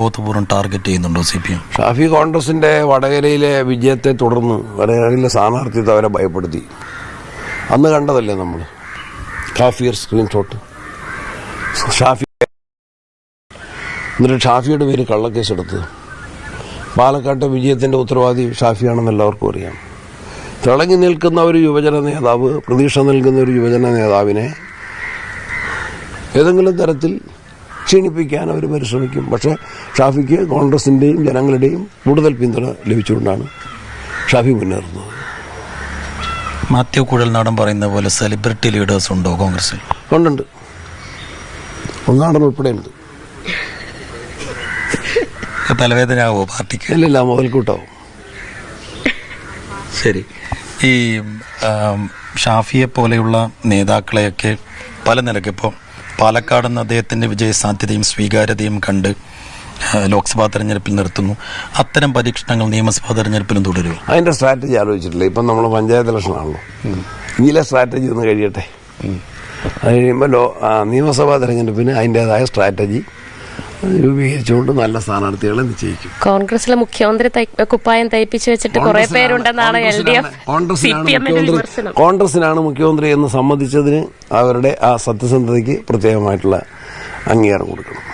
ബോധപൂർവ്വം ടാർഗറ്റ് ചെയ്യുന്നുണ്ടോ CPM? ഷാഫി കോൺഗ്രസിന്റെ വടകരയിലെ വിജയത്തെ തുടർന്ന് വടകരയിലെ സ്ഥാനാർത്ഥിത്വം അവരെ ഭയപ്പെടുത്തി. അന്ന് കണ്ടതല്ലേ നമ്മൾ കാഫിയർ സ്ക്രീൻഷോട്ട്. എന്നിട്ട് ഷാഫിയുടെ പേര് കള്ളക്കേസെടുത്ത്. പാലക്കാട്ടെ വിജയത്തിന്റെ ഉത്തരവാദി ഷാഫിയാണെന്ന് എല്ലാവർക്കും അറിയാം. തിളങ്ങി നിൽക്കുന്ന ഒരു യുവജന നേതാവ്, പ്രതീക്ഷ നൽകുന്ന ഒരു യുവജന നേതാവിനെ ഏതെങ്കിലും തരത്തിൽ ക്ഷീണിപ്പിക്കാൻ അവർ പരിശ്രമിക്കും. പക്ഷേ ഷാഫിക്ക് കോൺഗ്രസിൻ്റെയും ജനങ്ങളുടെയും കൂടുതൽ പിന്തുണ ലഭിച്ചുകൊണ്ടാണ് ഷാഫി മുന്നേറുന്നത്. മാത്യു കുഴൽനാടൻ പറയുന്ന പോലെ സെലിബ്രിറ്റി ലീഡേഴ്സ് ഉണ്ടോ കോൺഗ്രസിൽ? ഉണ്ട്. ഉൾനാടൻ ഉൾപ്പെടെ ഉണ്ട്. തലവേദനയാവോ പാർട്ടിക്ക്? ഇല്ല, മുതൽക്കൂട്ടാവും. ശരി. ഈ ഷാഫിയെ പോലെയുള്ള നേതാക്കളെയൊക്കെ പല നിലയ്ക്ക് ഇപ്പോൾ പാലക്കാട് നിന്ന് അദ്ദേഹത്തിൻ്റെ വിജയസാധ്യതയും സ്വീകാര്യതയും കണ്ട് ലോക്സഭാ തെരഞ്ഞെടുപ്പിൽ നിർത്തുന്നു. അത്തരം പരീക്ഷണങ്ങൾ നിയമസഭാ തെരഞ്ഞെടുപ്പിലും തുടരുമോ? അതിൻ്റെ സ്ട്രാറ്റജി ആലോചിച്ചിട്ടില്ല. ഇപ്പം നമ്മൾ പഞ്ചായത്ത് ഇലക്ഷനാണല്ലോ. ഇതിലെ സ്ട്രാറ്റജി ഒന്ന് കഴിയട്ടെ. അത് കഴിയുമ്പോൾ നിയമസഭാ തെരഞ്ഞെടുപ്പിന് അതിൻ്റെതായ സ്ട്രാറ്റജി രൂപീകരിച്ചുകൊണ്ട് നല്ല സ്ഥാനാർത്ഥികളെ നിശ്ചയിക്കും. കോൺഗ്രസിലെ മുഖ്യമന്ത്രി കുപ്പായം തയ്പ്പിച്ചു വെച്ചിട്ട് കുറെ പേരുണ്ടെന്നാണ് കോൺഗ്രസിനാണ് മുഖ്യമന്ത്രി എന്ന് സമ്മതിച്ചതിന് അവരുടെ ആ സത്യസന്ധതയ്ക്ക് പ്രത്യേകമായിട്ടുള്ള അംഗീകാരം കൊടുക്കണം.